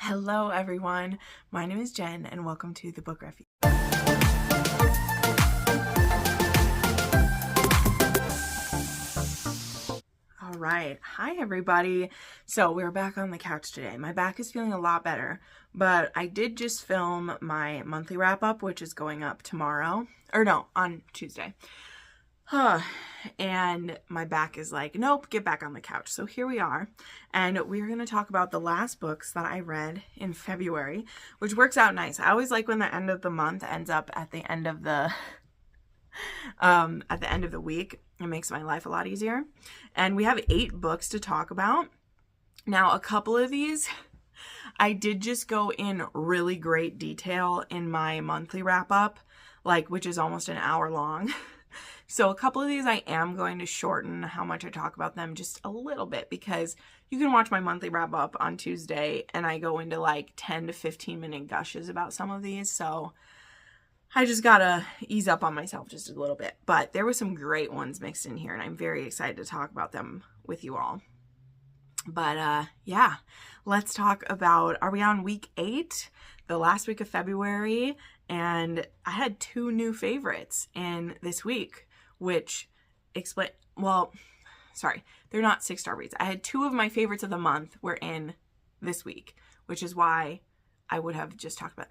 Hello everyone, my name is Jen and welcome to the Book Refuge. All right, hi everybody. So we're back on the couch today. My back is feeling a lot better, but I did just film my monthly wrap up, which is going up tomorrow, or no, on Tuesday. And my back is like, nope, get back on the couch. So here we are, and we're going to talk about the last books that I read in February, which works out nice. I always like when the end of the month ends up at the end of the week. It makes my life a lot easier. And we have 8 books to talk about. Now, a couple of these I did just go in really great detail in my monthly wrap up, which is almost an hour long. So a couple of these I am going to shorten how much I talk about them just a little bit, because you can watch my monthly wrap up on Tuesday and I go into 10 to 15 minute gushes about some of these. So I just gotta ease up on myself just a little bit. But there were some great ones mixed in here and I'm very excited to talk about them with you all. But yeah, let's talk about, are we on week 8? The last week of February, and I had 2 new favorites in this week, which they're not 6-star reads. I had 2 of my favorites of the month were in this week, which is why I would have just talked about,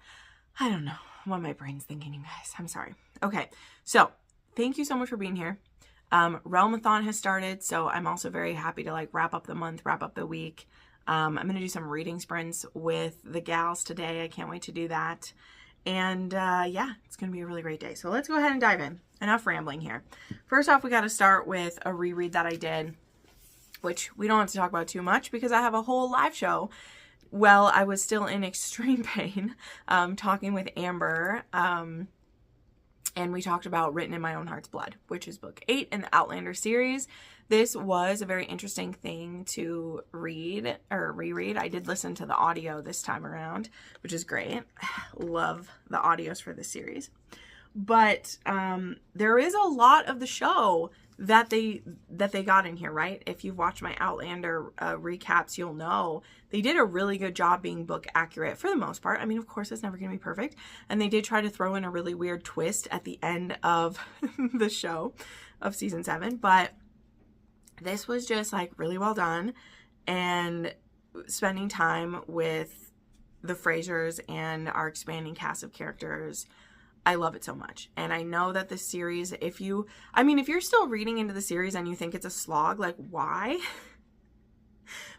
I don't know what my brain's thinking, you guys. I'm sorry. Okay, so thank you so much for being here. Realmathon has started, so I'm also very happy to wrap up the month, wrap up the week. I'm going to do some reading sprints with the gals today. I can't wait to do that. And yeah, it's going to be a really great day. So let's go ahead and dive in. Enough rambling here. First off, we got to start with a reread that I did, which we don't have to talk about too much because I have a whole live show. Well, I was still in extreme pain, talking with Amber, and we talked about Written in My Own Heart's Blood, which is book 8 in the Outlander series. This was a very interesting thing to read or reread. I did listen to the audio this time around, which is great. Love the audios for this series. But there is a lot of the show that they got in here, right? If you've watched my Outlander recaps, you'll know they did a really good job being book accurate for the most part. I mean, of course, it's never going to be perfect. And they did try to throw in a really weird twist at the end of the show of season 7. But this was just really well done. And spending time with the Frasers and our expanding cast of characters, I love it so much. And I know that this series, if you're still reading into the series and you think it's a slog, why?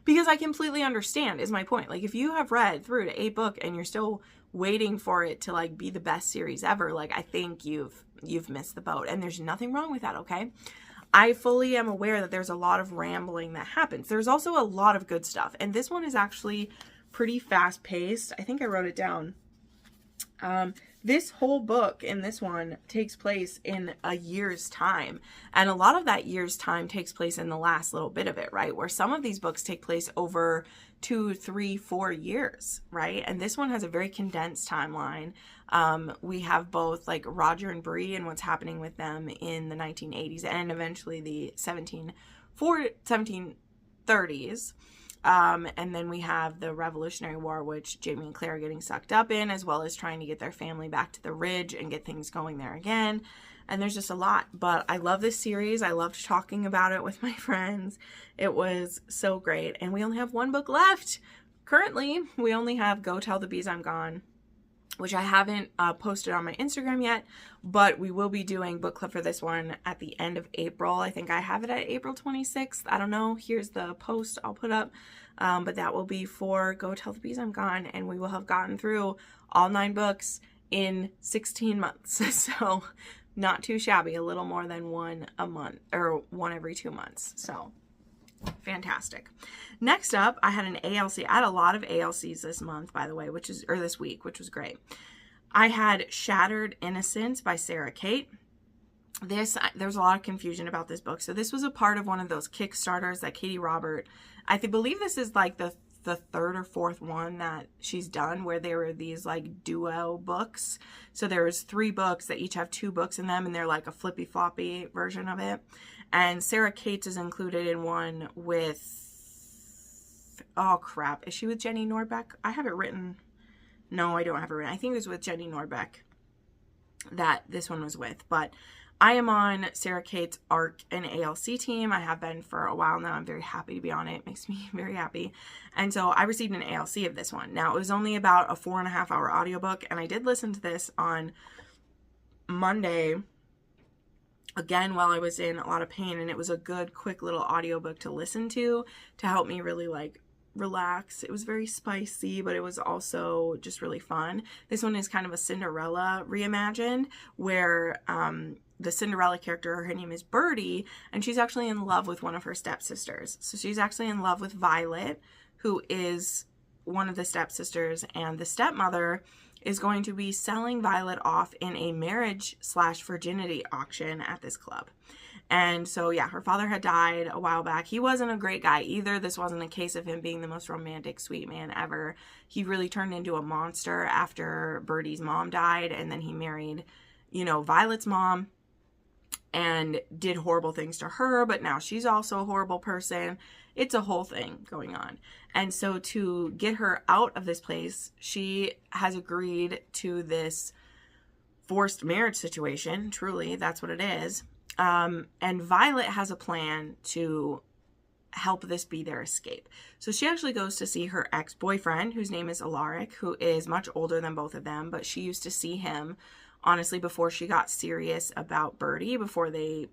Because I completely understand, is my point. If you have read through to 8 books and you're still waiting for it to be the best series ever, I think you've missed the boat. And there's nothing wrong with that, okay? I fully am aware that there's a lot of rambling that happens. There's also a lot of good stuff. And this one is actually pretty fast paced. I think I wrote it down. This whole book in this one takes place in a year's time. And a lot of that year's time takes place in the last little bit of it, right? Where some of these books take place over 2, 3, 4 years, right? And this one has a very condensed timeline. We have both Roger and Bree and what's happening with them in the 1980s and eventually the 1730s. And then we have the Revolutionary War, which Jamie and Claire are getting sucked up in, as well as trying to get their family back to the Ridge and get things going there again. And there's just a lot. But I love this series. I loved talking about it with my friends. It was so great. And we only have 1 book left. Currently, we only have Go Tell the Bees I'm Gone, which I haven't posted on my Instagram yet, but we will be doing book club for this one at the end of April. I think I have it at April 26th. I don't know. Here's the post I'll put up. But that will be for Go Tell the Bees I'm Gone, and we will have gotten through all 9 books in 16 months. So not too shabby, a little more than 1 a month, or 1 every 2 months. So fantastic. Next up, I had an ALC. I had a lot of ALCs this month, by the way, this week, which was great. I had Shattered Innocence by Sarah Kate. There's a lot of confusion about this book. So this was a part of one of those Kickstarters that Katie Robert, I believe this is the 3rd or 4th one that she's done, where there were these duo books. So there was 3 books that each have 2 books in them, and they're a flippy floppy version of it. And Sarah Kate's is included in one with oh crap, is she with Jenny Nordbeck? I have it written. No, I don't have it written. I think it was with Jenny Nordbeck that this one was with, but I am on Sarah Kate's ARC and ALC team. I have been for a while now. I'm very happy to be on it. It makes me very happy. And so I received an ALC of this one. Now, it was only about a 4.5 hour audiobook, and I did listen to this on Monday, again, while I was in a lot of pain, and it was a good, quick little audiobook to listen to help me really, like, relax. It was very spicy, but it was also just really fun. This one is kind of a Cinderella reimagined, where the Cinderella character, her name is Birdie, and she's actually in love with one of her stepsisters. So she's actually in love with Violet, who is one of the stepsisters, and the stepmother is going to be selling Violet off in a marriage/virginity auction at this club. And so, yeah, her father had died a while back. He wasn't a great guy either. This wasn't a case of him being the most romantic, sweet man ever. He really turned into a monster after Birdie's mom died, and then he married, you know, Violet's mom and did horrible things to her, but now she's also a horrible person. It's a whole thing going on. And so to get her out of this place, she has agreed to this forced marriage situation. Truly, that's what it is. And Violet has a plan to help this be their escape. So she actually goes to see her ex-boyfriend, whose name is Alaric, who is much older than both of them, but she used to see him, honestly, before she got serious about Birdie, before they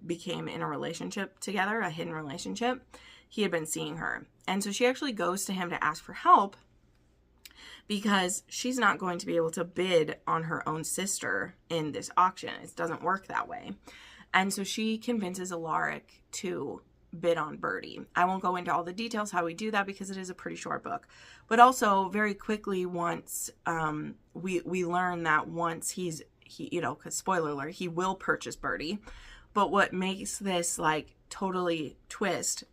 became in a relationship together, a hidden relationship. He had been seeing her. And so she actually goes to him to ask for help because she's not going to be able to bid on her own sister in this auction. It doesn't work that way. And so she convinces Alaric to bid on Birdie. I won't go into all the details how we do that because it is a pretty short book. But also very quickly, once we learn that once he you know, because spoiler alert, he will purchase Birdie. But what makes this like totally twist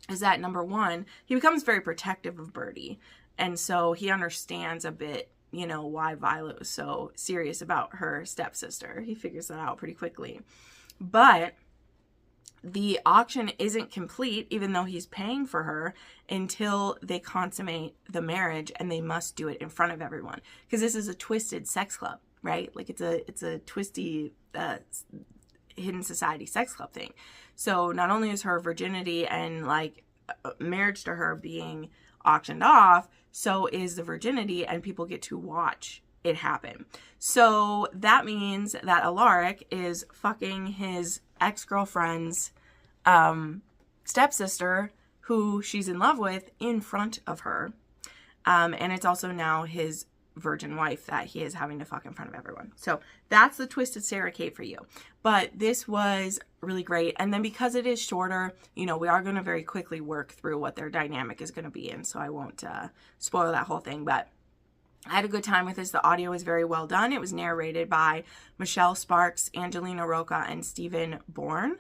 is that, number one, he becomes very protective of Birdie. And so he understands a bit, you know, why Violet was so serious about her stepsister. He figures that out pretty quickly. But the auction isn't complete, even though he's paying for her, until they consummate the marriage, and they must do it in front of everyone. Because this is a twisted sex club, right? Like it's a twisty hidden society sex club thing. So not only is her virginity and like marriage to her being auctioned off, so is the virginity, and people get to watch it happen. So that means that Alaric is fucking his ex-girlfriend's stepsister, who she's in love with, in front of her. And it's also now his virgin wife that he is having to fuck in front of everyone. So that's the twisted Sarah Kate for you. But this was really great. And then because it is shorter, you know, we are going to very quickly work through what their dynamic is going to be. And so I won't spoil that whole thing. But I had a good time with this. The audio was very well done. It was narrated by Michelle Sparks, Angelina Roca, and Stephen Bourne.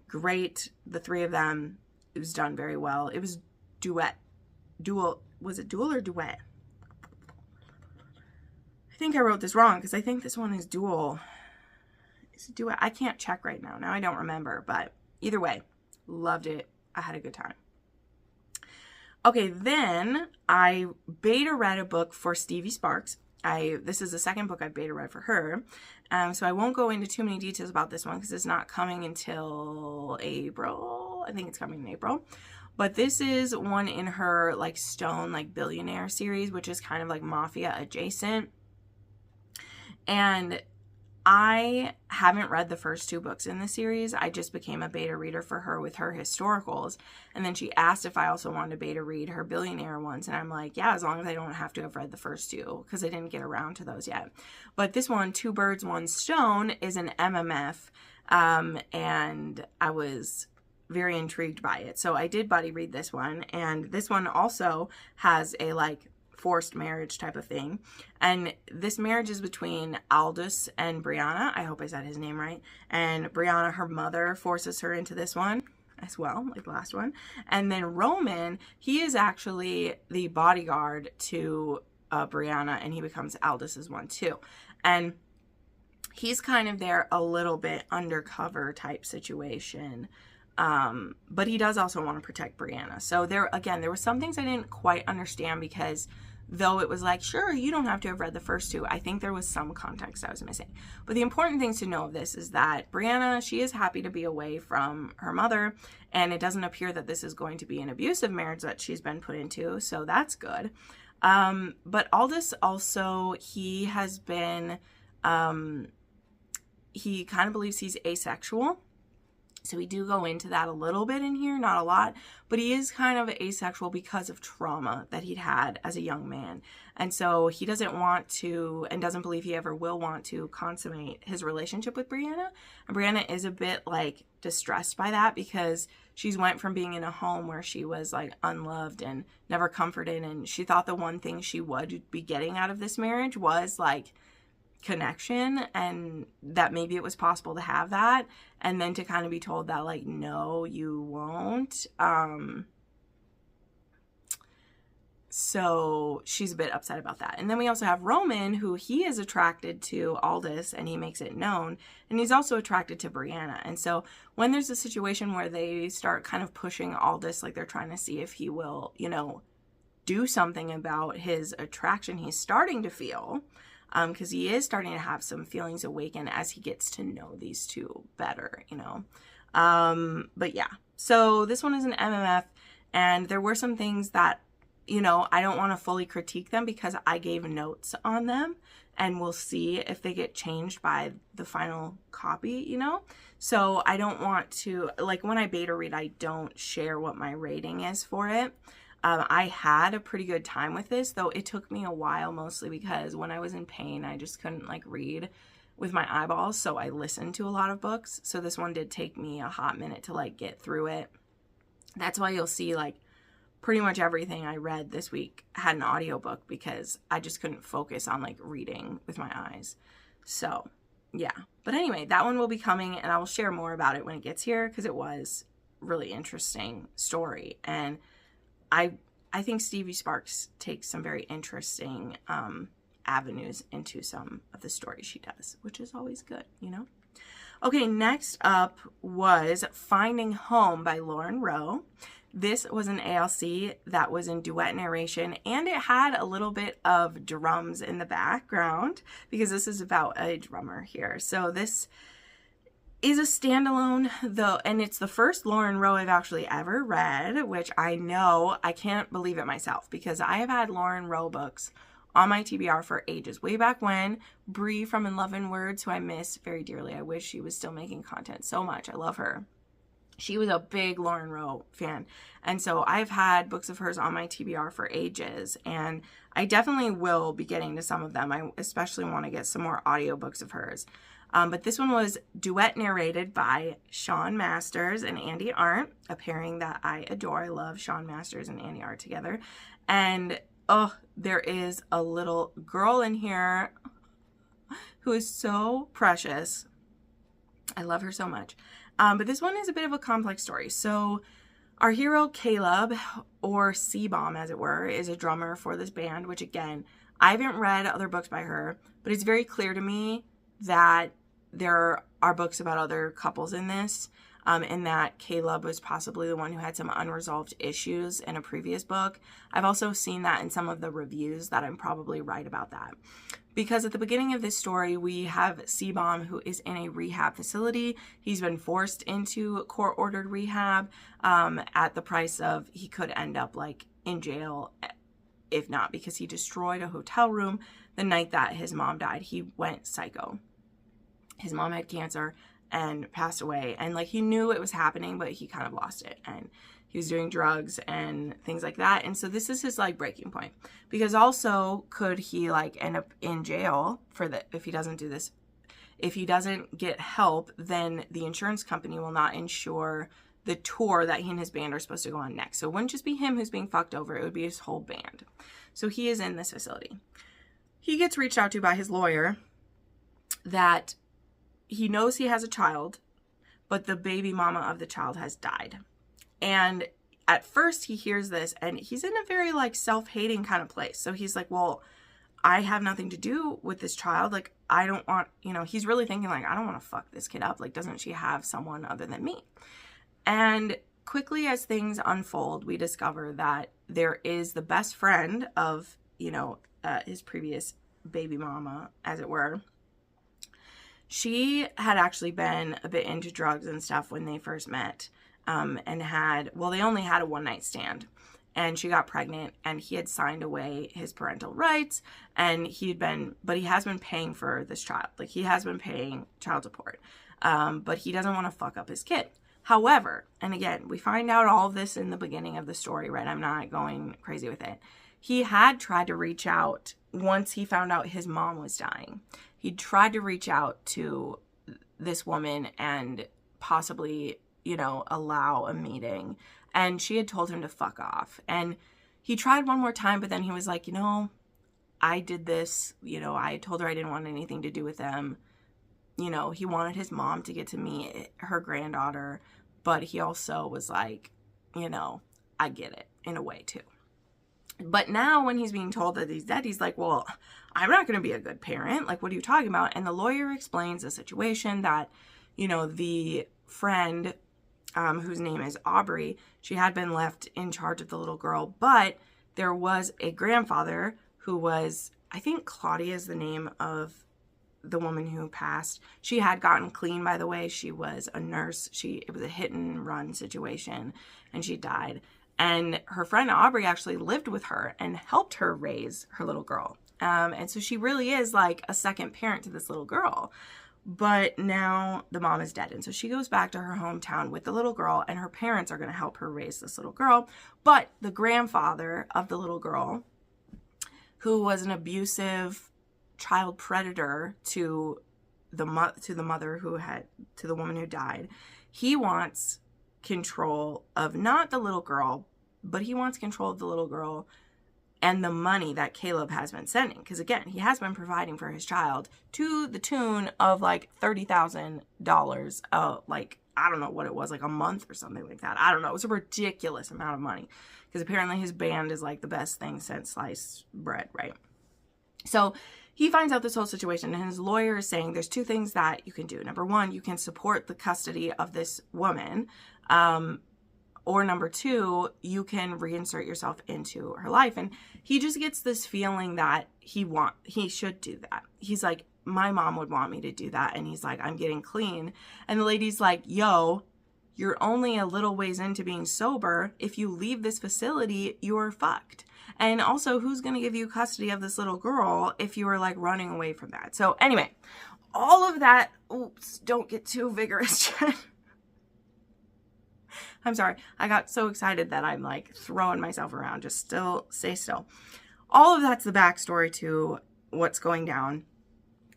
Great. The three of them, it was done very well. It was dual. Was it dual or duet? I think I wrote this wrong because I think this one is dual. Is it duet? I can't check right now. Now I don't remember, but either way, loved it. I had a good time. Okay, then I beta read a book for Stevie Sparks. This is the second book I beta read for her. So I won't go into too many details about this one because it's not coming until April. I think it's coming in April. But this is one in her like Stone, like Billionaire series, which is kind of like mafia adjacent. And I haven't read the first two books in the series. I just became a beta reader for her with her historicals. And then she asked if I also wanted to beta read her Billionaire ones. And I'm like, yeah, as long as I don't have to have read the first two, because I didn't get around to those yet. But this one, Two Birds, One Stone, is an MMF. And I was very intrigued by it. So I did buddy read this one. And this one also has a like forced marriage type of thing. And this marriage is between Aldous and Brianna. I hope I said his name right. And Brianna, her mother, forces her into this one as well, like the last one. And then Roman, he is actually the bodyguard to Brianna, and he becomes Aldous's one too. And he's kind of there a little bit undercover type situation. But he does also want to protect Brianna. So there were some things I didn't quite understand, because though it was like, sure, you don't have to have read the first two, I think there was some context I was missing. But the important things to know of this is that Brianna, she is happy to be away from her mother, and it doesn't appear that this is going to be an abusive marriage that she's been put into, so that's good. But Aldous also, he has been, he kind of believes he's asexual. So we do go into that a little bit in here, not a lot, but he is kind of asexual because of trauma that he'd had as a young man. And so he doesn't want to, and doesn't believe he ever will want to, consummate his relationship with Brianna. And Brianna is a bit like distressed by that, because she's went from being in a home where she was like unloved and never comforted, and she thought the one thing she would be getting out of this marriage was like connection, and that maybe it was possible to have that, and then to kind of be told that like, no, you won't. So she's a bit upset about that. And then we also have Roman, who he is attracted to Aldous, and he makes it known, and he's also attracted to Brianna. And so when there's a situation where they start kind of pushing Aldous, like they're trying to see if he will, you know, do something about his attraction he's starting to feel, because he is starting to have some feelings awaken as he gets to know these two better, you know. But yeah, so this one is an MMF, and there were some things that, you know, I don't want to fully critique them because I gave notes on them, and we'll see if they get changed by the final copy, you know. So I don't want to, like when I beta read, I don't share what my rating is for it. I had a pretty good time with this, though it took me a while, mostly because when I was in pain, I just couldn't like read with my eyeballs, so I listened to a lot of books. So this one did take me a hot minute to like get through it. That's why you'll see like pretty much everything I read this week had an audiobook, because I just couldn't focus on like reading with my eyes. So yeah, but anyway, that one will be coming, and I will share more about it when it gets here, because it was really interesting story, and I think Stevie Sparks takes some very interesting avenues into some of the stories she does, which is always good, you know? Okay, next up was Finding Home by Lauren Rowe. This was an ALC that was in duet narration, and it had a little bit of drums in the background, because this is about a drummer here. So this is a standalone, though, and it's the first Lauren Rowe I've actually ever read, which I know I can't believe it myself, because I have had Lauren Rowe books on my TBR for ages. Way back when, Bree from In Love and Words, who I miss very dearly. I wish she was still making content so much. I love her. She was a big Lauren Rowe fan, and so I've had books of hers on my TBR for ages, and I definitely will be getting to some of them. I especially want to get some more audiobooks of hers. But this one was duet narrated by Sean Masters and Andy Arndt, a pairing that I adore. I love Sean Masters and Andy Arndt together. And, oh, there is a little girl in here who is so precious. I love her so much. But this one is a bit of a complex story. So our hero, Caleb, or C-Bomb as it were, is a drummer for this band, which again, I haven't read other books by her, but it's very clear to me that there are books about other couples in this, and that Caleb was possibly the one who had some unresolved issues in a previous book. I've also seen that in some of the reviews, that I'm probably right about that. Because at the beginning of this story, we have C-Bomb, who is in a rehab facility. He's been forced into court-ordered rehab at the price of he could end up like in jail, if not, because he destroyed a hotel room the night that his mom died. He went psycho. His mom had cancer and passed away, and like he knew it was happening, but he kind of lost it, and he was doing drugs and things like that. And so this is his like breaking point, because also could he like end up in jail for the, if he doesn't do this, if he doesn't get help, then the insurance company will not insure the tour that he and his band are supposed to go on next. So it wouldn't just be him who's being fucked over, it would be his whole band. So he is in this facility. He gets reached out to by his lawyer that he knows he has a child, but the baby mama of the child has died. And at first he hears this, and he's in a very like self-hating kind of place. So he's like, well, I have nothing to do with this child. Like, I don't want, you know, he's really thinking like, I don't want to fuck this kid up. Like, doesn't she have someone other than me? And quickly as things unfold, we discover that there is the best friend of, his previous baby mama, as it were. She had actually been a bit into drugs and stuff when they first met, and they only had a one-night stand, and she got pregnant, and he had signed away his parental rights, and but he has been paying for this child. Like, he has been paying child support, but he doesn't want to fuck up his kid. However, and again, we find out all of this in the beginning of the story, right? I'm not going crazy with it. He had tried to reach out once he found out his mom was dying. He tried to reach out to this woman and possibly, allow a meeting. And she had told him to fuck off. And he tried one more time, but then he was like, I did this. I told her I didn't want anything to do with them. He wanted his mom to get to meet her granddaughter. But he also was like, I get it in a way too. But now when he's being told that he's dead, he's like, well, I'm not going to be a good parent. Like, what are you talking about? And the lawyer explains the situation that, the friend, whose name is Aubrey, she had been left in charge of the little girl. But there was a grandfather who was, I think Claudia is the name of the woman who passed. She had gotten clean, by the way. She was a nurse. It was a hit and run situation, and she died. And her friend Aubrey actually lived with her and helped her raise her little girl. And so she really is like a second parent to this little girl. But now the mom is dead. And so she goes back to her hometown with the little girl, and her parents are going to help her raise this little girl. But the grandfather of the little girl, who was an abusive child predator to the mother to the woman who died, he wants control of not the little girl, but he wants control of the little girl and the money that Caleb has been sending. Because again, he has been providing for his child to the tune of like $30,000, I don't know what it was, like a month or something like that. I don't know. It was a ridiculous amount of money, because apparently his band is like the best thing since sliced bread, right? So he finds out this whole situation, and his lawyer is saying there's two things that you can do. Number one, you can support the custody of this woman. Or number two, you can reinsert yourself into her life. And he just gets this feeling that he should do that. He's like, my mom would want me to do that. And he's like, I'm getting clean. And the lady's like, yo, you're only a little ways into being sober. If you leave this facility, you're fucked. And also, who's going to give you custody of this little girl if you were like running away from that? So anyway, all of that, oops, don't get too vigorous, Jen. I'm sorry. I got so excited that I'm like throwing myself around. Just stay still. All of that's the backstory to what's going down,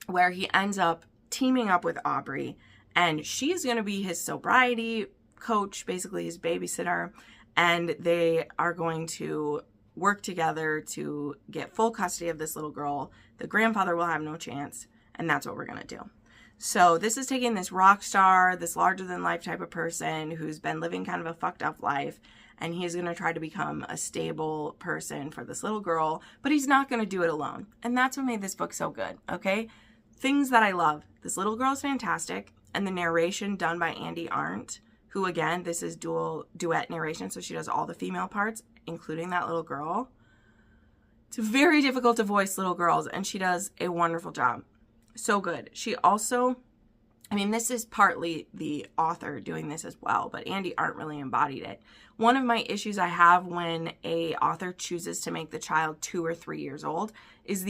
where he ends up teaming up with Aubrey, and she's going to be his sobriety coach, basically his babysitter, and they are going to work together to get full custody of this little girl. The grandfather will have no chance, and that's what we're going to do. So this is taking this rock star, this larger-than-life type of person who's been living kind of a fucked-up life, and he's going to try to become a stable person for this little girl, but he's not going to do it alone. And that's what made this book so good, okay? Things that I love. This little girl's fantastic, and the narration done by Andy Arndt, who, again, this is duet narration, so she does all the female parts, including that little girl. It's very difficult to voice little girls, and she does a wonderful job. So good. She also, this is partly the author doing this as well, but Andy Arndt really embodied it. One of my issues I have when a author chooses to make the child 2 or 3 years old is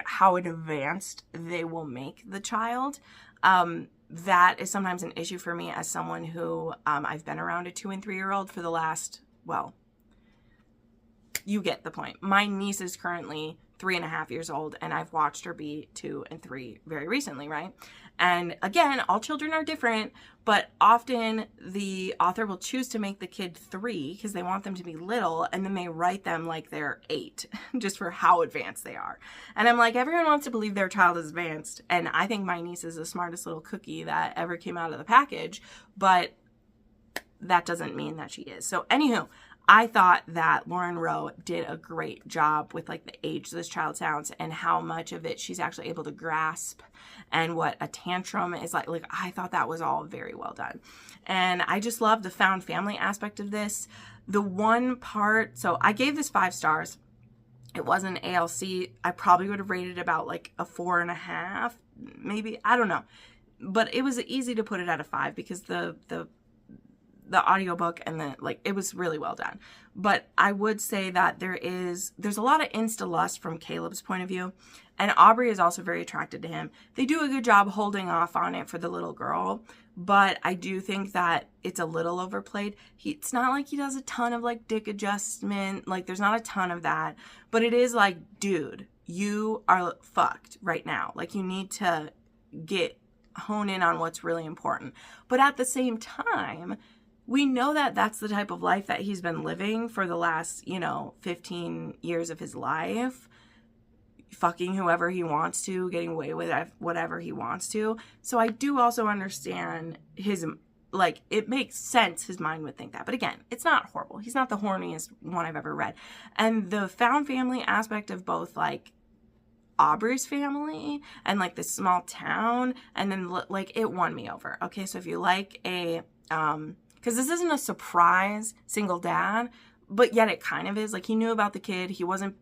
how advanced they will make the child. That is sometimes an issue for me as someone who I've been around a 2 and 3 year old for the last, you get the point. My niece is currently 3.5 years old, and I've watched her be 2 and 3 very recently, right? And again, all children are different, but often the author will choose to make the kid 3 because they want them to be little, and then they write them like they're 8 just for how advanced they are. And I'm like, everyone wants to believe their child is advanced, and I think my niece is the smartest little cookie that ever came out of the package, but that doesn't mean that she is. So anywho, I thought that Lauren Rowe did a great job with like the age this child sounds and how much of it she's actually able to grasp and what a tantrum is like. Like, I thought that was all very well done. And I just love the found family aspect of this. The one part, so I gave this 5 stars. It wasn't ALC. I probably would have rated about like a 4.5, maybe. I don't know. But it was easy to put it at a 5 because the audiobook and it was really well done. But I would say that there's a lot of insta lust from Caleb's point of view, and Aubrey is also very attracted to him. They do a good job holding off on it for the little girl, but I do think that it's a little overplayed. It's not like he does a ton of like dick adjustment, like there's not a ton of that, but it is like, dude, you are fucked right now. Like, you need to hone in on what's really important. But at the same time, we know that that's the type of life that he's been living for the last, 15 years of his life. Fucking whoever he wants to, getting away with whatever he wants to. So I do also understand it makes sense his mind would think that. But again, it's not horrible. He's not the horniest one I've ever read. And the found family aspect of both, like, Aubrey's family and, like, this small town, and then, like, it won me over. Okay, so if you like because this isn't a surprise single dad, but yet it kind of is. Like, he knew about the kid. He wasn't,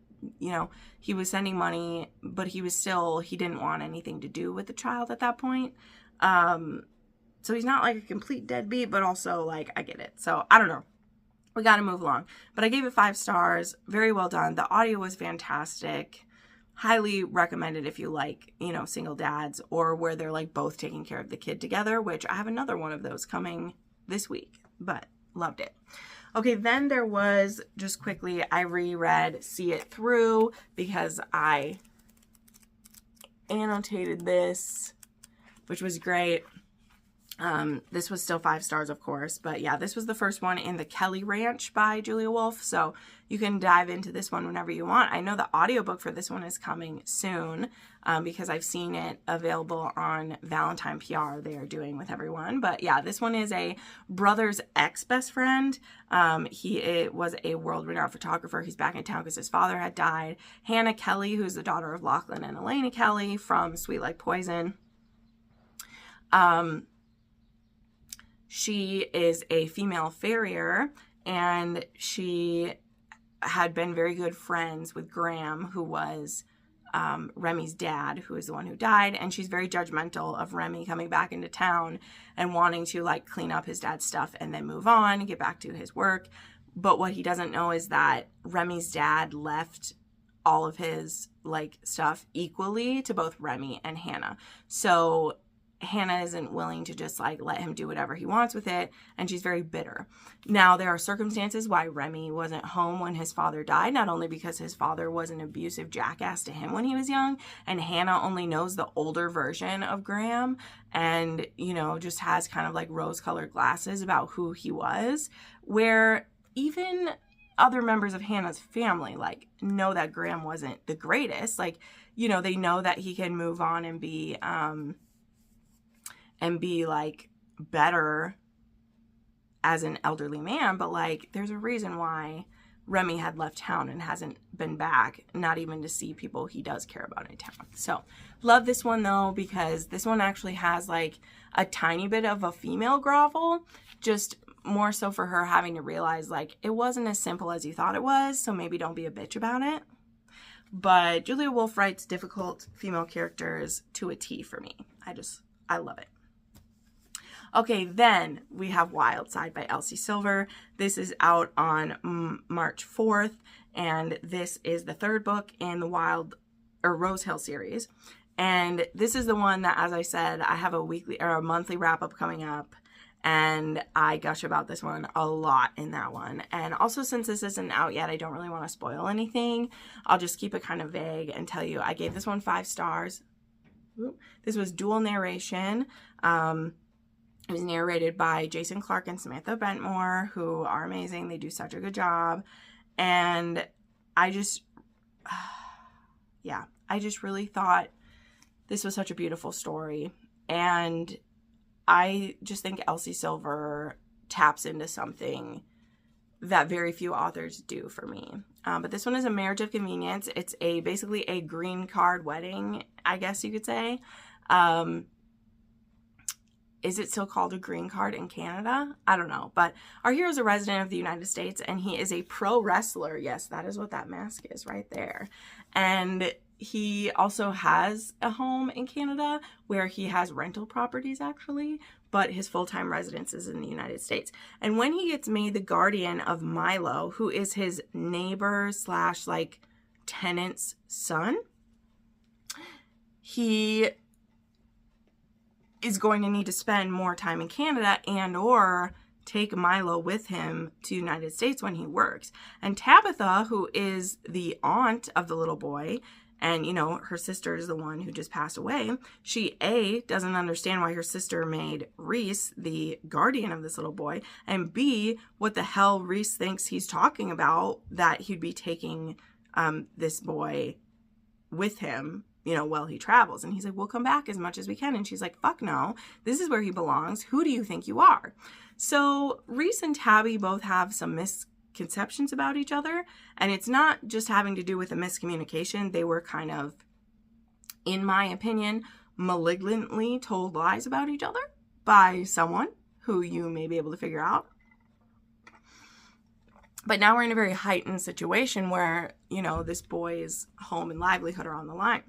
he was sending money, but he didn't want anything to do with the child at that point. So he's not like a complete deadbeat, but also like, I get it. So I don't know. We got to move along. But I gave it 5 stars. Very well done. The audio was fantastic. Highly recommended if you like, single dads or where they're like both taking care of the kid together, which I have another one of those coming this week, but loved it. Okay, then there was, just quickly, I reread See It Through because I annotated this, which was great. This was still 5 stars, of course, but yeah, this was the first one in the Kelly Ranch by Julia Wolf, so you can dive into this one whenever you want. I know the audiobook for this one is coming soon because I've seen it available on Valentine PR they are doing with everyone. But yeah, this one is a brother's ex-best friend. He was a world-renowned photographer. He's back in town because his father had died. Hannah Kelly, who's the daughter of Lachlan and Elena Kelly from Sweet Like Poison. She is a female farrier, and she had been very good friends with Graham, who was Remy's dad, who is the one who died, and she's very judgmental of Remy coming back into town and wanting to like clean up his dad's stuff and then move on and get back to his work. But what he doesn't know is that Remy's dad left all of his like stuff equally to both Remy and Hannah. So Hannah isn't willing to just like let him do whatever he wants with it, and she's very bitter. Now, there are circumstances why Remy wasn't home when his father died, not only because his father was an abusive jackass to him when he was young, and Hannah only knows the older version of Graham and, just has kind of like rose-colored glasses about who he was, where even other members of Hannah's family like know that Graham wasn't the greatest. Like, they know that he can move on and be like better as an elderly man, but like there's a reason why Remy had left town and hasn't been back, not even to see people he does care about in town. So love this one though, because this one actually has like a tiny bit of a female grovel, just more so for her having to realize like it wasn't as simple as you thought it was, so maybe don't be a bitch about it. But Julia Wolf writes difficult female characters to a T for me. I love it. Okay, then we have Wildside by Elsie Silver. This is out on March 4th, and this is the 3rd book in the Rose Hill series. And this is the one that, as I said, I have a monthly wrap-up coming up, and I gush about this one a lot in that one. And also, since this isn't out yet, I don't really want to spoil anything. I'll just keep it kind of vague and tell you I gave this one 5 stars. This was dual narration. It was narrated by Jason Clark and Samantha Bentmore, who are amazing. They do such a good job. And I just really thought this was such a beautiful story. And I just think Elsie Silver taps into something that very few authors do for me. But this one is A Marriage of Convenience. It's basically a green card wedding, I guess you could say. Is it still called a green card in Canada? I don't know. But our hero is a resident of the United States, and he is a pro wrestler. Yes, that is what that mask is right there. And he also has a home in Canada where he has rental properties, actually, but his full-time residence is in the United States. And when he gets made the guardian of Milo, who is his neighbor / like tenant's son, he is going to need to spend more time in Canada and or take Milo with him to the United States when he works. And Tabitha, who is the aunt of the little boy, and, you know, her sister is the one who just passed away, she, A, doesn't understand why her sister made Reese the guardian of this little boy, and B, what the hell Reese thinks he's talking about, that he'd be taking this boy with him, you know, while he travels. And he's like, we'll come back as much as we can. And she's like, fuck no, this is where he belongs. Who do you think you are? So Reese and Tabby both have some misconceptions about each other. And it's not just having to do with a miscommunication. They were kind of, in my opinion, malignantly told lies about each other by someone who you may be able to figure out. But now we're in a very heightened situation where, you know, this boy's home and livelihood are on the line.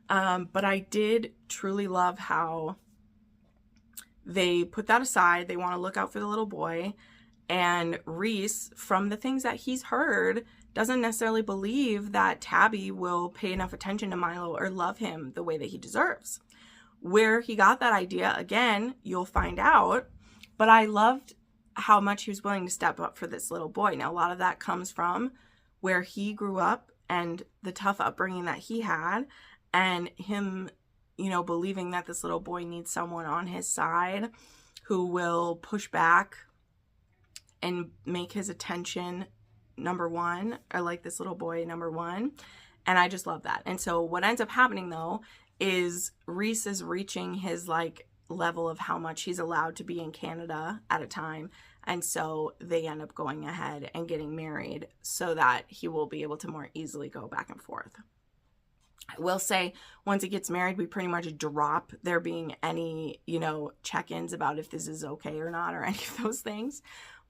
But I did truly love how they put that aside. They want to look out for the little boy. And Reese, from the things that he's heard, doesn't necessarily believe that Tabby will pay enough attention to Milo or love him the way that he deserves. Where he got that idea, again, you'll find out. But I loved how much he was willing to step up for this little boy. Now, a lot of that comes from where he grew up and the tough upbringing that he had, and him, you know, believing that this little boy needs someone on his side who will push back and make his attention number one, or like this little boy number one. And I just love that. And so what ends up happening, though, is Reese is reaching his like level of how much he's allowed to be in Canada at a time. And so they end up going ahead and getting married so that he will be able to more easily go back and forth. I will say, once he gets married, we pretty much drop there being any, you know, check-ins about if this is okay or not or any of those things.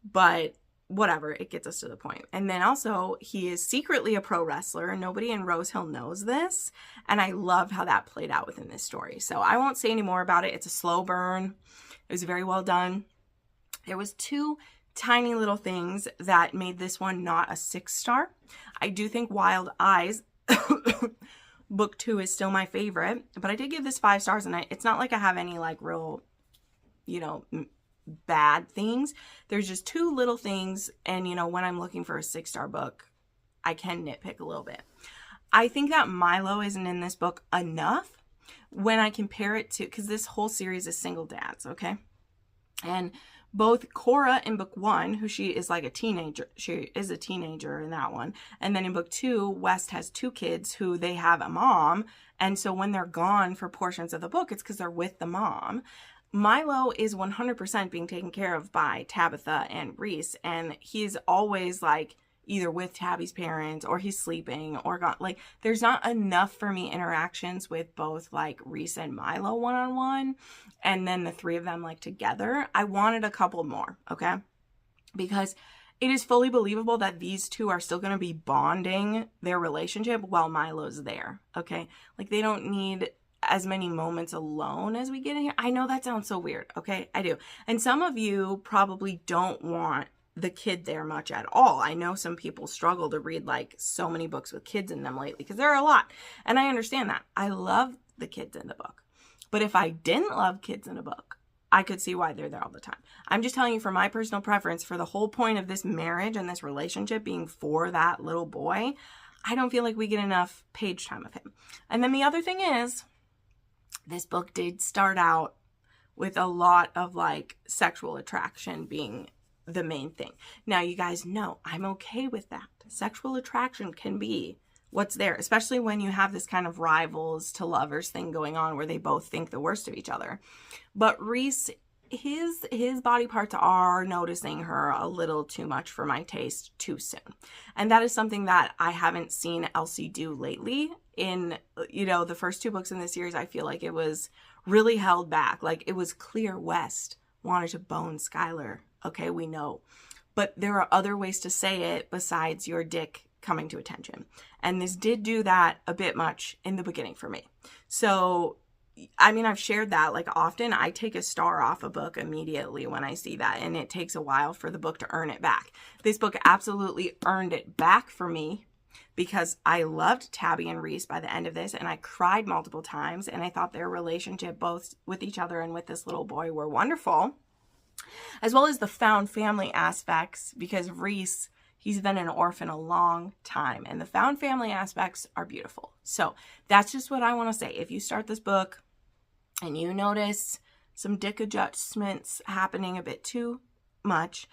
But whatever, it gets us to the point. And then also, he is secretly a pro wrestler. Nobody in Rose Hill knows this. And I love how that played out within this story. So I won't say any more about it. It's a slow burn. It was very well done. There was 2 tiny little things that made this one not a 6-star. I do think Wild Eyes... Book 2 is still my favorite, but I did give this 5 stars, and it's not like I have any like real, you know, bad things. There's just 2 little things, and you know, when I'm looking for a 6-star book, I can nitpick a little bit. I think that Milo isn't in this book enough when I compare it to, because this whole series is single dads, okay? And both Cora in book 1, who she is like a teenager, she is a teenager in that one. And then in book 2, West has 2 kids who they have a mom. And so when they're gone for portions of the book, it's because they're with the mom. Milo is 100% being taken care of by Tabitha and Reese. And he's always like either with Tabby's parents or he's sleeping or gone. Like there's not enough for me interactions with both like Reese and Milo one-on-one. And then the 3 of them like together. I wanted a couple more, okay? Because it is fully believable that these 2 are still going to be bonding their relationship while Milo's there, okay? Like they don't need as many moments alone as we get in here. I know that sounds so weird, okay? I do. And some of you probably don't want the kid there much at all. I know some people struggle to read like so many books with kids in them lately because there are a lot. And I understand that. I love the kids in the book. But if I didn't love kids in a book, I could see why they're there all the time. I'm just telling you from my personal preference, for the whole point of this marriage and this relationship being for that little boy, I don't feel like we get enough page time of him. And then the other thing is, this book did start out with a lot of like sexual attraction being the main thing. Now, you guys know I'm okay with that. Sexual attraction can be what's there, especially when you have this kind of rivals to lovers thing going on where they both think the worst of each other. But Reese his body parts are noticing her a little too much for my taste too soon. And that is something that I haven't seen Elsie do lately. In, you know, the first 2 books in the series, I feel like it was really held back. Like, it was clear West wanted to bone Skylar. Okay, we know. But there are other ways to say it besides your dick coming to attention. And this did do that a bit much in the beginning for me. So, I mean, I've shared that, like, often I take a star off a book immediately when I see that, and it takes a while for the book to earn it back. This book absolutely earned it back for me because I loved Tabby and Reese by the end of this, and I cried multiple times, and I thought their relationship, both with each other and with this little boy, were wonderful, as well as the found family aspects, because Reese, he's been an orphan a long time, and the found family aspects are beautiful. So that's just what I want to say. If you start this book and you notice some dick adjustments happening a bit too much,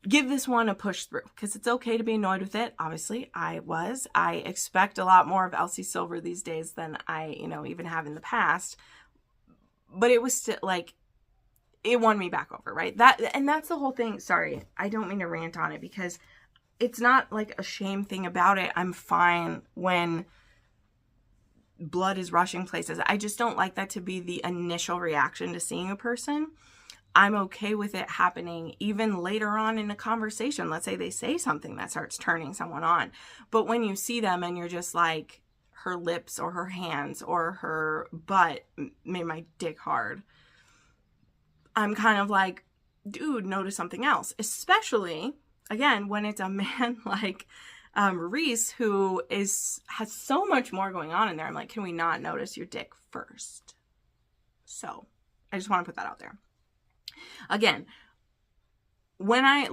give this one a push through, because it's okay to be annoyed with it. Obviously, I was. I expect a lot more of Elsie Silver these days than I, even have in the past. But it was still, like, it won me back over, right? That's the whole thing. Sorry, I don't mean to rant on it, because it's not like a shame thing about it. I'm fine when blood is rushing places. I just don't like that to be the initial reaction to seeing a person. I'm okay with it happening even later on in a conversation. Let's say they say something that starts turning someone on. But when you see them and you're just like, her lips or her hands or her butt made my dick hard, I'm kind of like, dude, notice something else. Especially, again, when it's a man like Reese, who has so much more going on in there. I'm like, can we not notice your dick first? So I just want to put that out there. Again, when I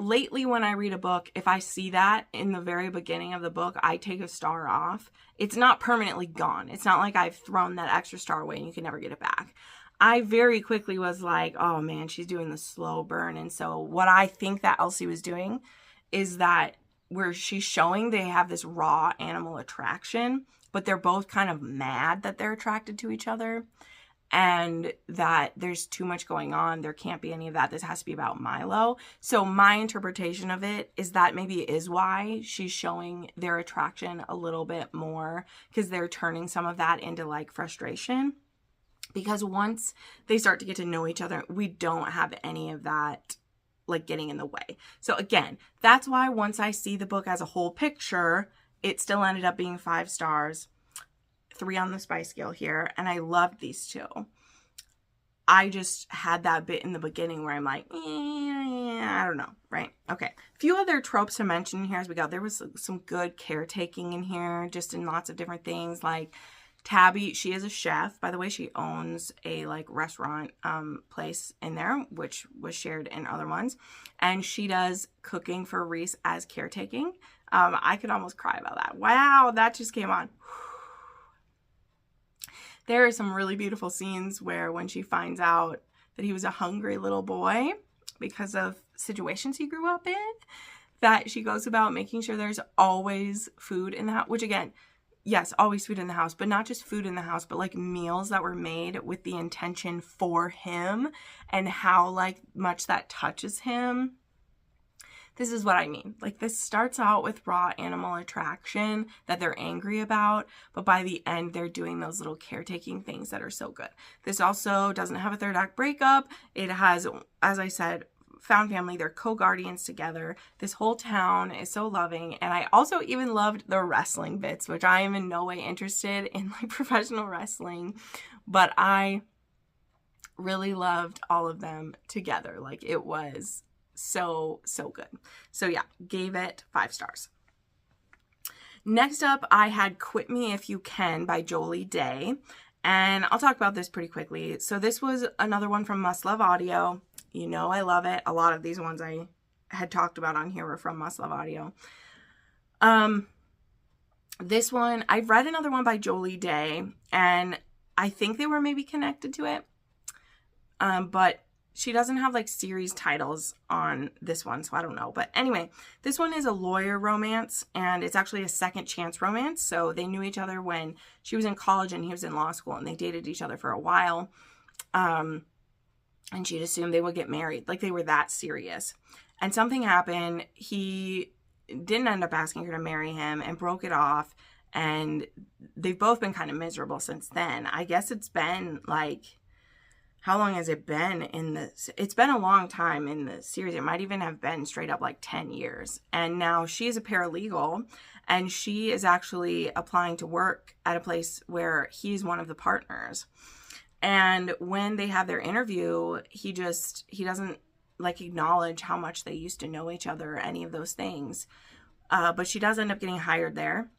read a book, if I see that in the very beginning of the book, I take a star off. It's not permanently gone. It's not like I've thrown that extra star away and you can never get it back. I very quickly was like, oh man, she's doing the slow burn. And so what I think that Elsie was doing is that where she's showing they have this raw animal attraction, but they're both kind of mad that they're attracted to each other and that there's too much going on. There can't be any of that. This has to be about Milo. So my interpretation of it is that maybe it is why she's showing their attraction a little bit more, because they're turning some of that into like frustration. Because once they start to get to know each other, we don't have any of that like getting in the way. So again, that's why once I see the book as a whole picture, it still ended up being 5 stars, 3 on the spice scale here. And I loved these 2. I just had that bit in the beginning where I'm like, I don't know, right? Okay. A few other tropes to mention here as we go. There was some good caretaking in here, just in lots of different things. Like Tabby, she is a chef. By the way, she owns a like restaurant place in there, which was shared in other ones. And she does cooking for Reese as caretaking. I could almost cry about that. Wow, that just came on. There are some really beautiful scenes where when she finds out that he was a hungry little boy because of situations he grew up in, that she goes about making sure there's always food in the house, which again, yes, always food in the house, but not just food in the house, but like meals that were made with the intention for him and how like much that touches him. This is what I mean. Like, this starts out with raw animal attraction that they're angry about, but by the end, they're doing those little caretaking things that are so good. This also doesn't have a third act breakup. It has, as I said, found family. They're co-guardians together. This whole town is so loving. And I also even loved the wrestling bits, which I am in no way interested in like professional wrestling, but I really loved all of them together. Like, it was so good. So yeah, gave it 5 stars. Next up, I had Quit Me If You Can by Jolie Day, and I'll talk about this pretty quickly. So this was another one from Must Love Audio. You know I love it. A lot of these ones I had talked about on here were from Must Love Audio. This one, I've read another one by Jolie Day, and I think they were maybe connected to it, but she doesn't have like series titles on this one, so I don't know. But anyway, this one is a lawyer romance, and it's actually a second chance romance. So they knew each other when she was in college and he was in law school, and they dated each other for a while. and she'd assumed they would get married. Like, they were that serious. And something happened. He didn't end up asking her to marry him and broke it off. And they've both been kind of miserable since then. I guess it's been like, how long has it been in this? It's been a long time in the series. It might even have been straight up like 10 years. And now she's a paralegal, and she is actually applying to work at a place where he's one of the partners. And when they have their interview, he doesn't like acknowledge how much they used to know each other or any of those things. But she does end up getting hired there.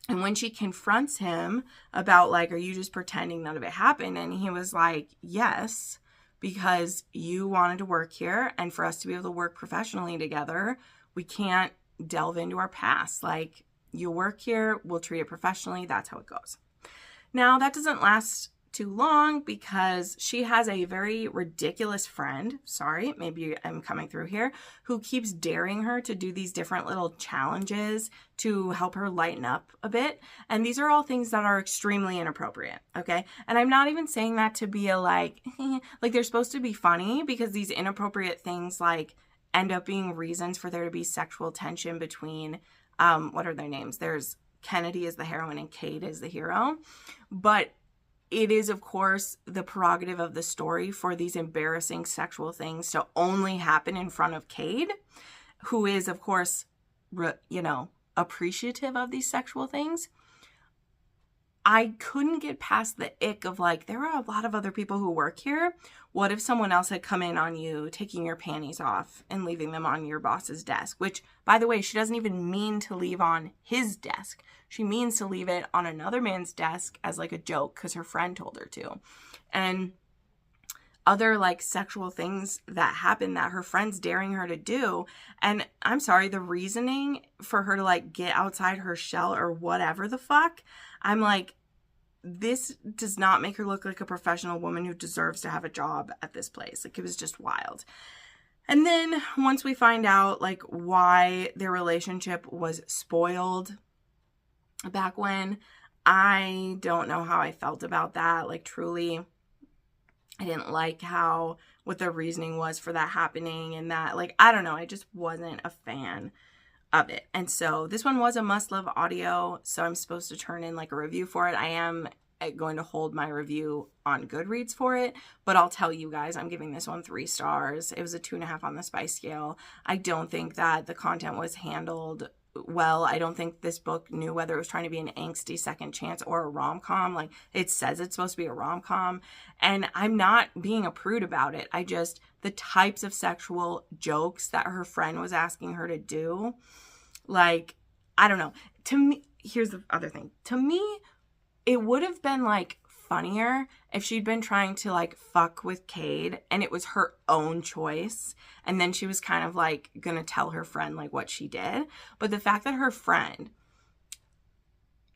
And when she confronts him about, like, are you just pretending none of it happened? And he was like, yes, because you wanted to work here, and for us to be able to work professionally together, we can't delve into our past. Like, you work here, we'll treat it professionally. That's how it goes. Now, that doesn't last too long because she has a very ridiculous friend, sorry, maybe I'm coming through here, who keeps daring her to do these different little challenges to help her lighten up a bit. And these are all things that are extremely inappropriate, okay? And I'm not even saying that to be a like they're supposed to be funny, because these inappropriate things like end up being reasons for there to be sexual tension between, what are their names? There's Kennedy is the heroine and Cade is the hero. But it is, of course, the prerogative of the story for these embarrassing sexual things to only happen in front of Cade, who is, of course, appreciative of these sexual things. I couldn't get past the ick of, like, there are a lot of other people who work here. What if someone else had come in on you taking your panties off and leaving them on your boss's desk? Which, by the way, she doesn't even mean to leave on his desk. She means to leave it on another man's desk as, like, a joke because her friend told her to. And other, like, sexual things that happen that her friend's daring her to do. And I'm sorry, the reasoning for her to, like, get outside her shell or whatever the fuck, I'm like, this does not make her look like a professional woman who deserves to have a job at this place. Like, it was just wild. And then once we find out, like, why their relationship was spoiled back when, I don't know how I felt about that. Like, truly, I didn't like what their reasoning was for that happening, and that, like, I don't know, I just wasn't a fan of it. And so this one was a must-love audio, so I'm supposed to turn in, like, a review for it. I am going to hold my review on Goodreads for it, but I'll tell you guys, I'm giving this one 3 stars. It was a 2.5 on the spice scale. I don't think that the content was handled well. I don't think this book knew whether it was trying to be an angsty second chance or a rom-com. Like, it says it's supposed to be a rom-com, and I'm not being a prude about it. The types of sexual jokes that her friend was asking her to do, like, I don't know. To me, here's the other thing. To me, it would have been, like, funnier if she'd been trying to, like, fuck with Cade and it was her own choice, and then she was kind of, like, gonna tell her friend, like, what she did. But the fact that her friend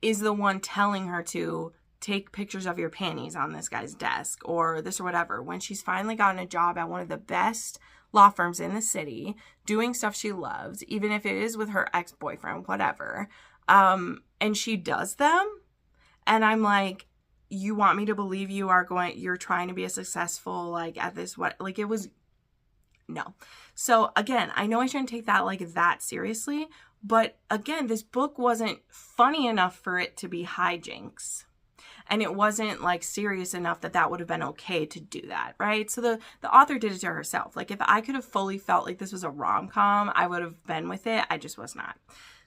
is the one telling her to take pictures of your panties on this guy's desk or this or whatever, when she's finally gotten a job at one of the best law firms in the city, doing stuff she loves, even if it is with her ex-boyfriend, whatever, and she does them, and I'm like, you want me to believe you're trying to be a successful, like, at this, what, like, it was, no. So again, I know I shouldn't take that, like, that seriously, but again, this book wasn't funny enough for it to be hijinks. And it wasn't, like, serious enough that would have been okay to do that, right? So the author did it to herself. Like, if I could have fully felt like this was a rom-com, I would have been with it. I just was not.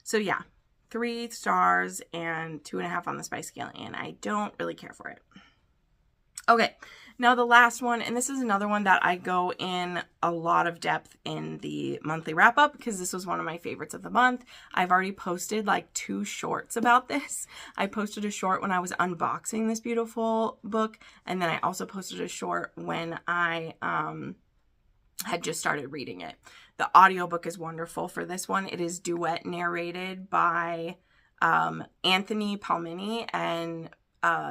So yeah, 3 stars and 2.5 on the spice scale, and I don't really care for it. Okay, now the last one, and this is another one that I go in a lot of depth in the monthly wrap-up because this was one of my favorites of the month. I've already posted, like, 2 shorts about this. I posted a short when I was unboxing this beautiful book, and then I also posted a short when I had just started reading it. The audiobook is wonderful for this one. It is duet narrated by Anthony Palmini and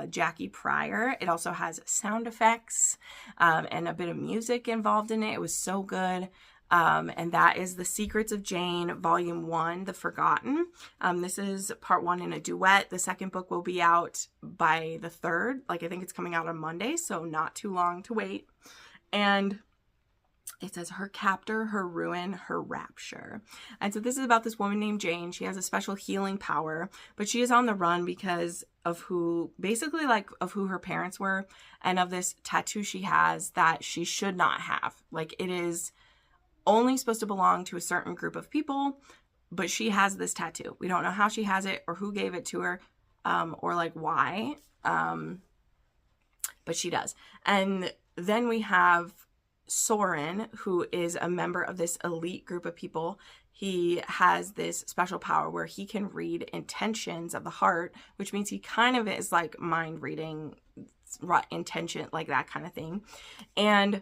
Jackie Pryor. It also has sound effects and a bit of music involved in it. It was so good. And that is The Secrets of Jane, Volume 1, The Forgotten. This is part 1 in a duet. The second book will be out by the 3rd. Like, I think it's coming out on Monday, so not too long to wait. And it says her captor, her ruin, her rapture. And so this is about this woman named Jane. She has a special healing power, but she is on the run because of who her parents were, and of this tattoo she has that she should not have. Like, it is only supposed to belong to a certain group of people, but she has this tattoo. We don't know how she has it or who gave it to her, or like why, but she does. And then we have Soren, who is a member of this elite group of people. He has this special power where he can read intentions of the heart, which means he kind of is like mind reading, intention, like that kind of thing. And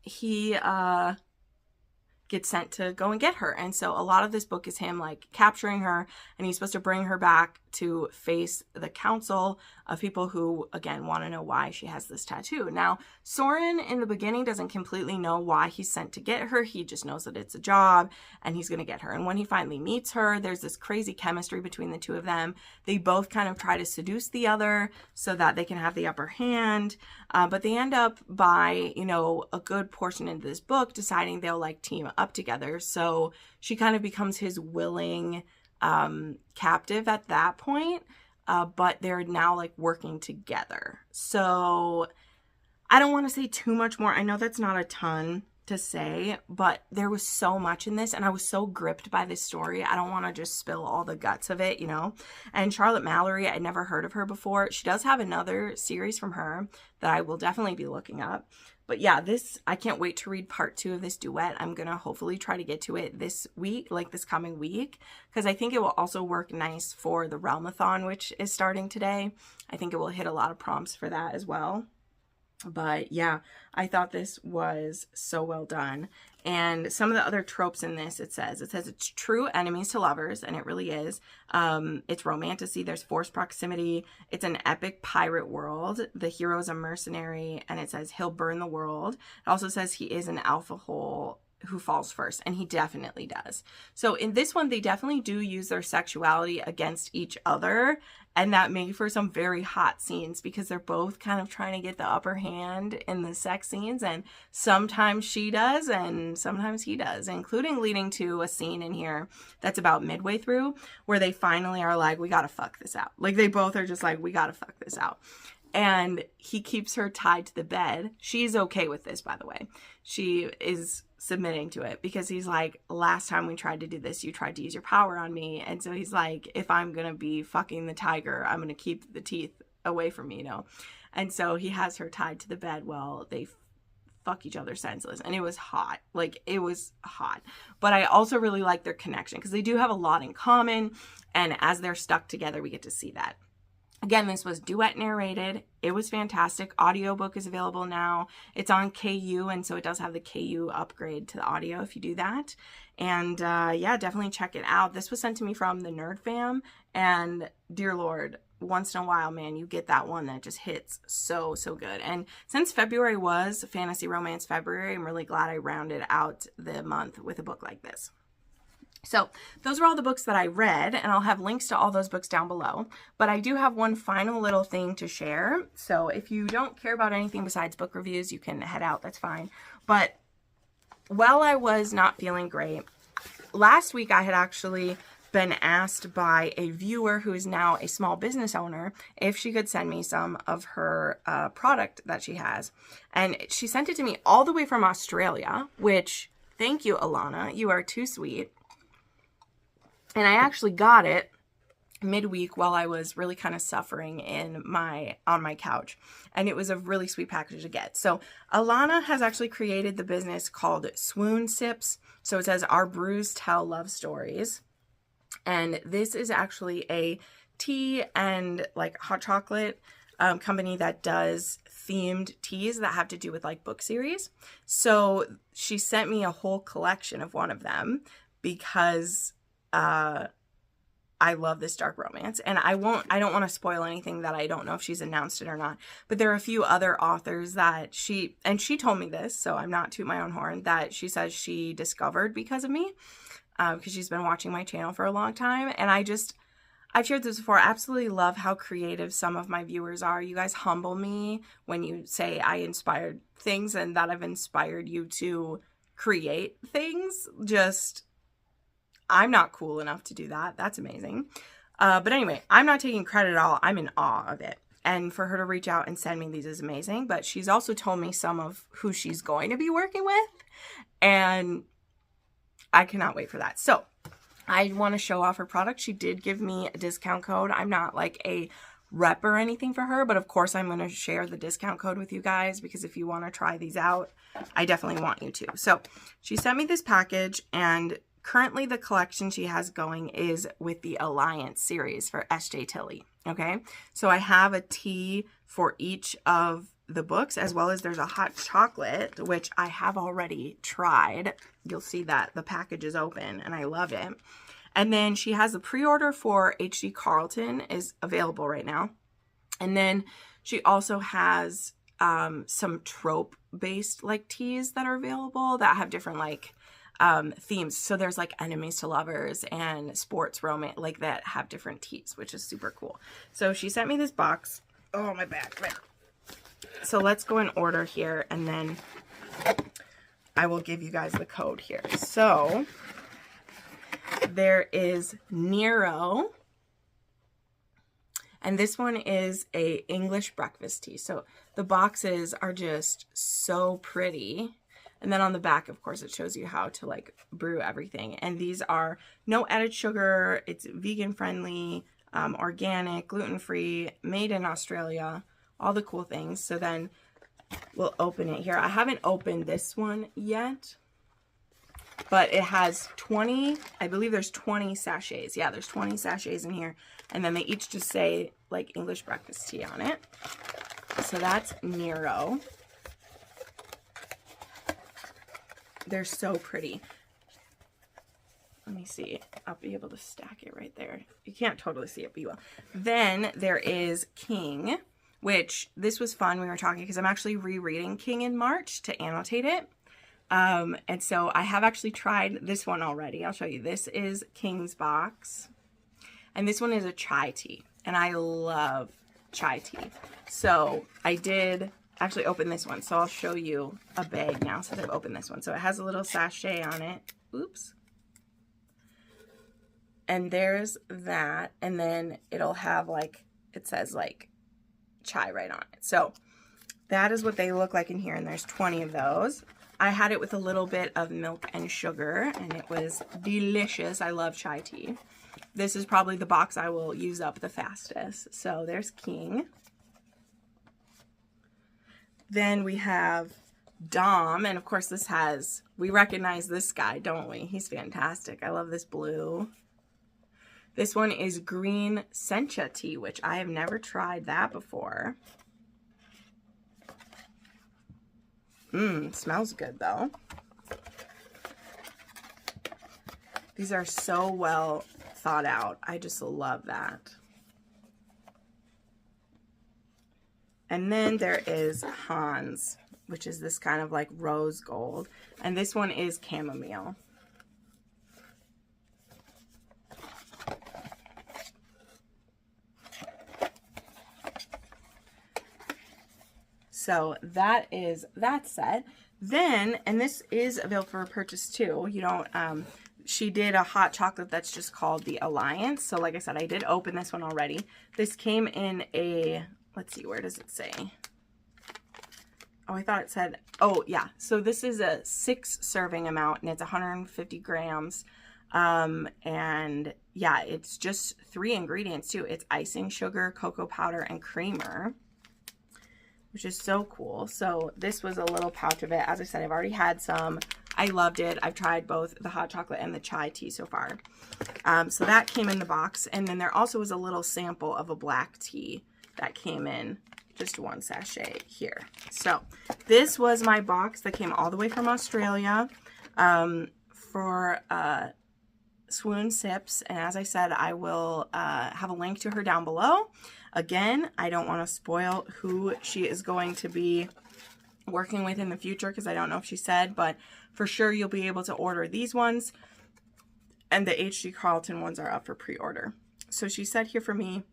he gets sent to go and get her. And so a lot of this book is him like capturing her, and he's supposed to bring her back to face the council of people who, again, want to know why she has this tattoo. Now, Soren in the beginning doesn't completely know why he's sent to get her. He just knows that it's a job and he's going to get her. And when he finally meets her, there's this crazy chemistry between the two of them. They both kind of try to seduce the other so that they can have the upper hand. But they end up by, a good portion into this book deciding they'll like team up together. So she kind of becomes his willing captive at that point, but they're now like working together. So I don't want to say too much more. I know that's not a ton to say, but there was so much in this and I was so gripped by this story. I don't want to just spill all the guts of it, And Charlotte Mallory, I'd never heard of her before. She does have another series from her that I will definitely be looking up. But yeah, I can't wait to read part 2 of this duet. I'm going to hopefully try to get to it this week, like this coming week, because I think it will also work nice for the Realmathon, which is starting today. I think it will hit a lot of prompts for that as well. But yeah, I thought this was so well done. And some of the other tropes in this, it says it's true enemies to lovers, and it really is. It's romantasy, there's forced proximity, it's an epic pirate world, the hero is a mercenary, and it says he'll burn the world. It also says he is an alpha hole who falls first, and he definitely does. So in this one, they definitely do use their sexuality against each other, and that made for some very hot scenes because they're both kind of trying to get the upper hand in the sex scenes, and sometimes she does and sometimes he does, including leading to a scene in here that's about midway through where they finally are like, we gotta fuck this out. Like, they both are just like, we gotta fuck this out. And he keeps her tied to the bed. She's okay with this, by the way. She is submitting to it because he's like, last time we tried to do this, you tried to use your power on me. And so he's like, if I'm going to be fucking the tiger, I'm going to keep the teeth away from me, And so he has her tied to the bed while they fuck each other senseless. And it was hot. Like, it was hot. But I also really like their connection because they do have a lot in common. And as they're stuck together, we get to see that. Again, this was duet narrated. It was fantastic. Audiobook is available now. It's on KU, and so it does have the KU upgrade to the audio if you do that. And yeah, definitely check it out. This was sent to me from the Nerd Fam, and dear Lord, once in a while, man, you get that one that just hits so good. And since February was Fantasy Romance February, I'm really glad I rounded out the month with a book like this. So those are all the books that I read, and I'll have links to all those books down below. But I do have one final little thing to share. So if you don't care about anything besides book reviews, you can head out. That's fine. But while I was not feeling great, last week I had actually been asked by a viewer who is now a small business owner if she could send me some of her product that she has. And she sent it to me all the way from Australia, which, thank you, Alana. You are too sweet. And I actually got it midweek while I was really kind of suffering on my couch. And it was a really sweet package to get. So Alana has actually created the business called Swoon Sips. So it says, our brews tell love stories. And this is actually a tea and like hot chocolate company that does themed teas that have to do with like book series. So she sent me a whole collection of one of them because I love this dark romance, and I don't want to spoil anything that I don't know if she's announced it or not, but there are a few other authors that she told me this, so I'm not toot my own horn, that she says she discovered because of me, because she's been watching my channel for a long time, and I I've shared this before. I absolutely love how creative some of my viewers are. You guys humble me when you say I inspired things and that I've inspired you to create things. Just, I'm not cool enough to do that. That's amazing. But anyway, I'm not taking credit at all. I'm in awe of it. And for her to reach out and send me these is amazing. But she's also told me some of who she's going to be working with. And I cannot wait for that. So I want to show off her product. She did give me a discount code. I'm not like a rep or anything for her, but of course I'm going to share the discount code with you guys, because if you want to try these out, I definitely want you to. So she sent me this package, and currently the collection she has going is with the Alliance series for S.J. Tilly. Okay, so I have a tea for each of the books, as well as there's a hot chocolate, which I have already tried. You'll see that the package is open and I love it. And then she has a pre-order for H.D. Carlton is available right now. And then she also has some trope based like teas that are available that have different like themes. So there's like enemies to lovers and sports romance like that have different teas, which is super cool. So she sent me this box. Oh, my back. So let's go in order here, and then I will give you guys the code here. So there is Nero, and this one is a English breakfast tea. So the boxes are just so pretty. And then on the back, of course, it shows you how to like brew everything. And these are no added sugar. It's vegan friendly, organic, gluten-free, made in Australia, all the cool things. So then we'll open it here. I haven't opened this one yet, but it has 20, I believe there's 20 sachets. Yeah, there's 20 sachets in here. And then they each just say like English breakfast tea on it. So that's Nero. They're so pretty. Let me see. I'll be able to stack it right there. You can't totally see it, but you will. Then there is King, which this was fun. We were talking because I'm actually rereading King in March to annotate it. And so I have actually tried this one already. I'll show you. This is King's box. And this one is a chai tea. And I love chai tea. So I did actually open this one. So I'll show you a bag now since I've opened this one. So it has a little sachet on it. Oops. And there's that. And then it'll have like, it says like chai right on it. So that is what they look like in here. And there's 20 of those. I had it with a little bit of milk and sugar, and it was delicious. I love chai tea. This is probably the box I will use up the fastest. So there's King. Then we have Dom, and of course this has, we recognize this guy, don't we? He's fantastic. I love this blue. This one is green sencha tea, which I have never tried that before. Smells good though. These are so well thought out. I just love that. And then there is Hans, which is this kind of like rose gold. And this one is chamomile. So that is that set. Then, and this is available for purchase too. You don't, she did a hot chocolate that's just called the Alliance. So like I said, I did open this one already. This came in a, let's see, where does it say? Oh, I thought it said, oh yeah. So this is a 6 serving amount and it's 150 grams. And yeah, it's just 3 ingredients too. It's icing, sugar, cocoa powder, and creamer, which is so cool. So this was a little pouch of it. As I said, I've already had some. I loved it. I've tried both the hot chocolate and the chai tea so far. So that came in the box. And then there also was a little sample of a black tea that came in just 1 sachet here. So this was my box that came all the way from Australia for Swoon Sips. And as I said, I will have a link to her down below. Again, I don't want to spoil who she is going to be working with in the future because I don't know if she said, but for sure you'll be able to order these ones, and the H.D. Carlton ones are up for pre-order. So she said here for me,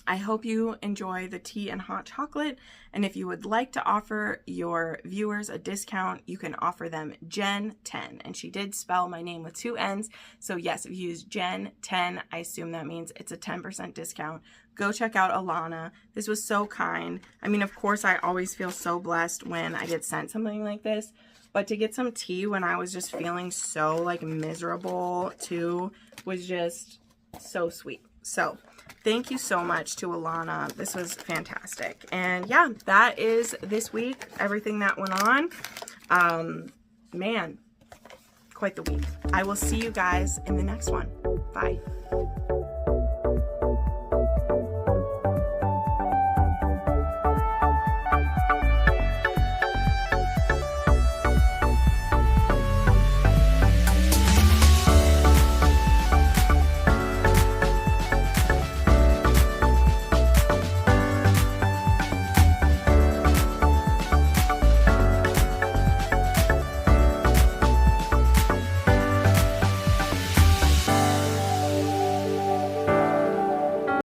I hope you enjoy the tea and hot chocolate, and if you would like to offer your viewers a discount, you can offer them Jenn10. And she did spell my name with 2 N's. So yes, if you use Jenn10, I assume that means it's a 10% discount. Go check out Alana. This was so kind. I mean, of course, I always feel so blessed when I get sent something like this, but to get some tea when I was just feeling so like miserable too was just so sweet. So thank you so much to Alana. This was fantastic. And yeah, that is this week, everything that went on. Man, quite the week. I will see you guys in the next one. Bye.